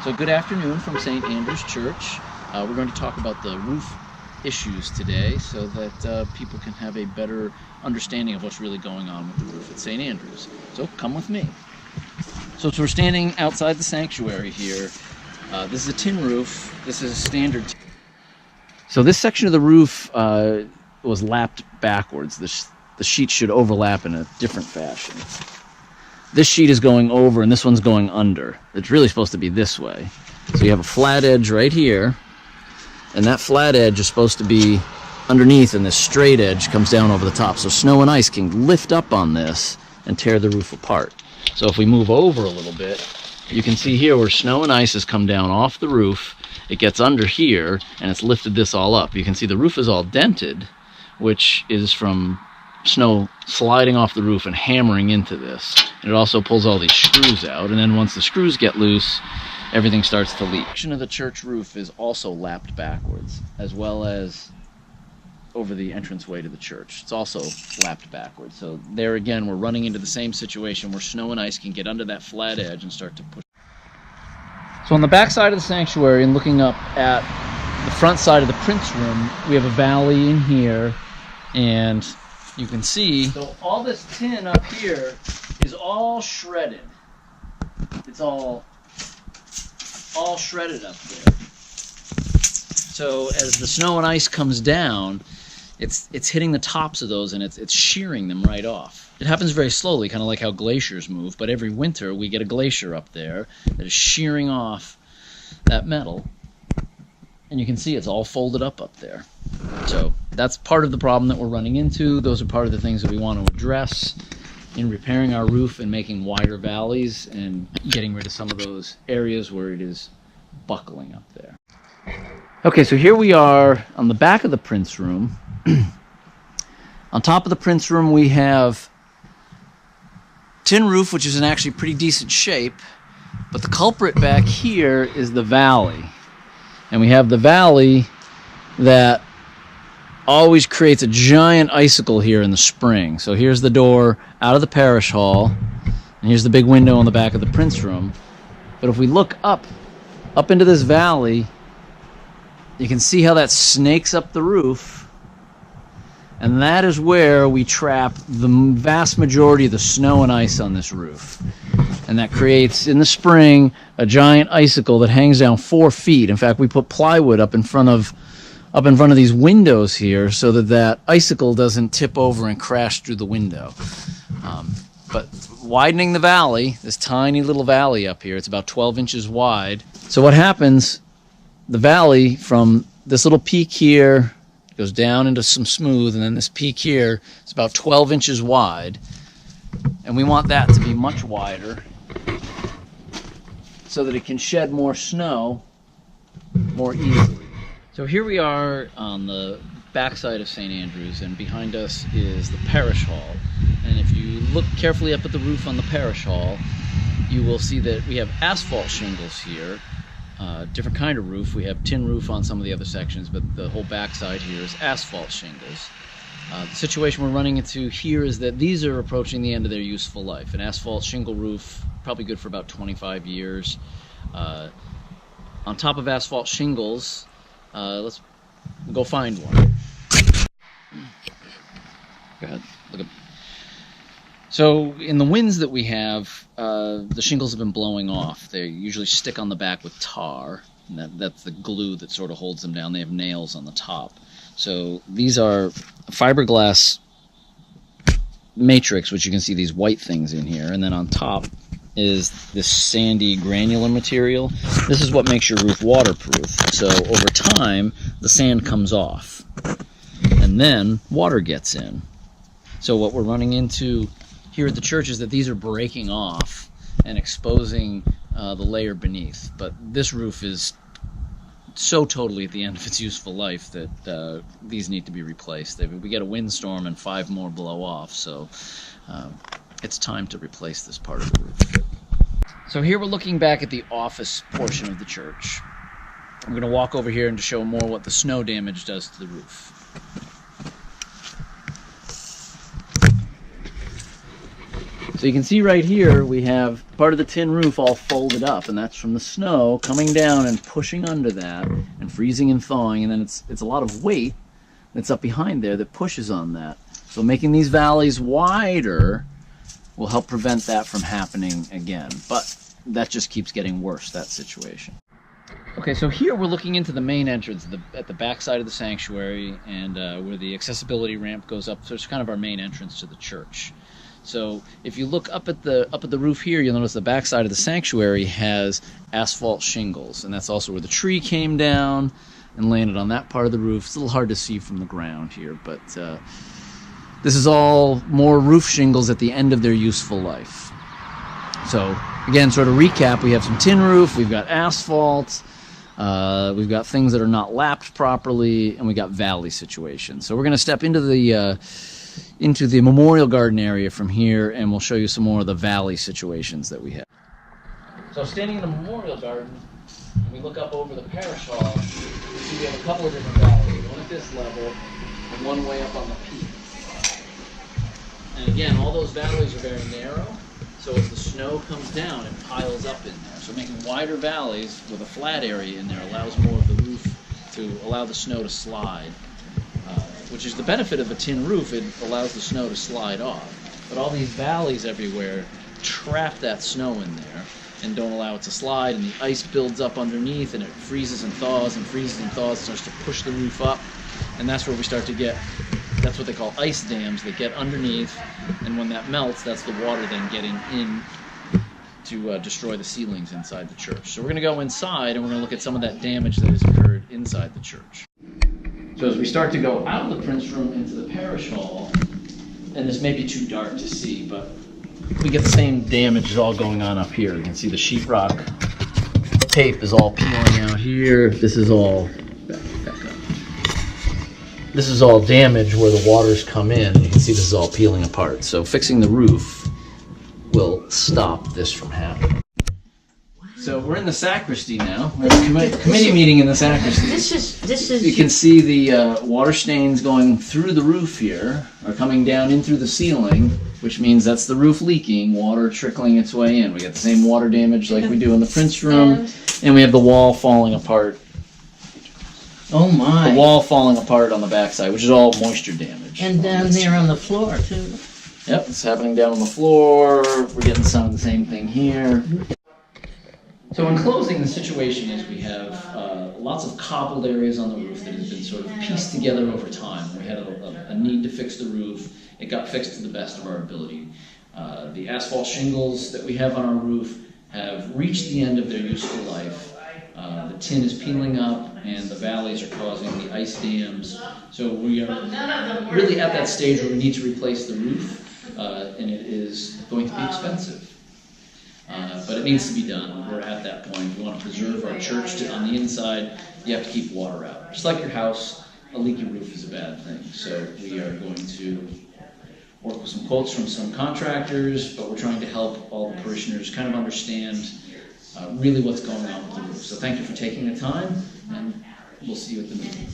So good afternoon from St. Andrew's Church. We're going to talk about the roof issues today so that people can have a better understanding of what's really going on with the roof at St. Andrew's. So come with me. So we're standing outside the sanctuary here. This is a tin roof. This is a standard tin. So this section of the roof was lapped backwards. The sheet should overlap in a different fashion. This sheet is going over and this one's going under. It's really supposed to be this way. So you have a flat edge right here, and that flat edge is supposed to be underneath, and this straight edge comes down over the top. So snow and ice can lift up on this and tear the roof apart. So if we move over a little bit, you can see here where snow and ice has come down off the roof. It gets under here and it's lifted this all up. You can see the roof is all dented, which is from snow sliding off the roof and hammering into this. And it also pulls all these screws out, and then once the screws get loose, everything starts to leak. The section of the church roof is also lapped backwards, as well as over the entranceway to the church. It's also lapped backwards. So there again, we're running into the same situation where snow and ice can get under that flat edge and start to push. So on the back side of the sanctuary, and looking up at the front side of the Prince Room, we have a valley in here, and you can see, so all this tin up here is all shredded. It's all shredded up there. So as the snow and ice comes down, it's hitting the tops of those, and it's shearing them right off. It happens very slowly, kind of like how glaciers move, but every winter we get a glacier up there that is shearing off that metal. And you can see it's all folded up there. So that's part of the problem that we're running into. Those are part of the things that we want to address in repairing our roof and making wider valleys and getting rid of some of those areas where it is buckling up there. Okay, so here we are on the back of the Prince Room. On top of the Prince Room we have tin roof, which is in actually pretty decent shape, but the culprit back here is the valley. And we have the valley that always creates a giant icicle here in the spring. So here's the door out of the parish hall, and here's the big window on the back of the Prince Room. But if we look up into this valley, you can see how that snakes up the roof, and that is where we trap the vast majority of the snow and ice on this roof. And that creates, in the spring, a giant icicle that hangs down 4 feet. In fact, we put plywood up in front of these windows here so that icicle doesn't tip over and crash through the window. But widening the valley, this tiny little valley up here, it's about 12 inches wide. So what happens, the valley from this little peak here goes down into some smooth, and then this peak here is about 12 inches wide. And we want that to be much wider so that it can shed more snow more easily. So here we are on the backside of St. Andrew's, and behind us is the parish hall. And if you look carefully up at the roof on the parish hall, you will see that we have asphalt shingles here. Different kind of roof. We have tin roof on some of the other sections, but the whole backside here is asphalt shingles. The situation we're running into here is that these are approaching the end of their useful life. An asphalt shingle roof, probably good for about 25 years. On top of asphalt shingles, let's go find one. Go ahead. Look at. So in the winds that we have, the shingles have been blowing off. They usually stick on the back with tar, and that's the glue that sort of holds them down. They have nails on the top. So these are fiberglass matrix, which you can see these white things in here, and then on top is this sandy granular material. This is what makes your roof waterproof. So over time, the sand comes off, and then water gets in. So what we're running into here at the church is that these are breaking off and exposing the layer beneath. But this roof is so totally at the end of its useful life that these need to be replaced. We get a windstorm and 5 more blow off, so it's time to replace this part of the roof. So here we're looking back at the office portion of the church. I'm going to walk over here and to show more what the snow damage does to the roof. So you can see right here we have part of the tin roof all folded up, and that's from the snow coming down and pushing under that and freezing and thawing, and then it's a lot of weight that's up behind there that pushes on that. So making these valleys wider will help prevent that from happening again, but that just keeps getting worse, that situation. Okay, so here we're looking into the main entrance at the back side of the sanctuary, and where the accessibility ramp goes up. So it's kind of our main entrance to the church. So if you look up at the roof here, you'll notice the back side of the sanctuary has asphalt shingles, and that's also where the tree came down and landed on that part of the roof. It's a little hard to see from the ground here, but this is all more roof shingles at the end of their useful life. So again, sort of recap, we have some tin roof, we've got asphalt, we've got things that are not lapped properly, and we got valley situations. So we're going to step into the memorial garden area from here, and we'll show you some more of the valley situations that we have. So standing in the memorial garden, we look up over the parish hall, we see we have a couple of different valleys, one at this level and one way up on the peak. And again, all those valleys are very narrow, so as the snow comes down, it piles up in there. So making wider valleys with a flat area in there allows more of the roof to allow the snow to slide, which is the benefit of a tin roof. It allows the snow to slide off. But all these valleys everywhere trap that snow in there and don't allow it to slide, and the ice builds up underneath, and it freezes and thaws and freezes and thaws, starts to push the roof up, and that's where we start to get, that's what they call ice dams. They get underneath, and when that melts, that's the water then getting in to destroy the ceilings inside the church. So we're going to go inside, and we're going to look at some of that damage that has occurred inside the church. So as we start to go out of the Prince Room into the parish hall, and this may be too dark to see, but we get the same damage all going on up here. You can see the sheetrock tape is all peeling out here. This is all back up. This is all damage where the water's come in. You can see this is all peeling apart. So fixing the roof will stop this from happening. So we're in the sacristy now. We're at a committee meeting in the sacristy. This is. You can see the water stains going through the roof here, are coming down in through the ceiling, which means that's the roof leaking, water trickling its way in. We get the same water damage like we do in the Prince Room, and we have the wall falling apart. Oh my! The wall falling apart on the backside, which is all moisture damage. And down there on the floor too. Yep, it's happening down on the floor. We're getting some of the same thing here. So in closing, the situation is we have lots of cobbled areas on the roof that have been sort of pieced together over time. We had a need to fix the roof. It got fixed to the best of our ability. The asphalt shingles that we have on our roof have reached the end of their useful life. The tin is peeling up, and the valleys are causing the ice dams. So we are really at that stage where we need to replace the roof, and it is going to be expensive. But it needs to be done. We're at that point. We want to preserve our church on the inside. You have to keep water out. Just like your house, a leaky roof is a bad thing. So we are going to work with some quotes from some contractors, but we're trying to help all the parishioners kind of understand really what's going on with the roof. So thank you for taking the time, and we'll see you at the meeting.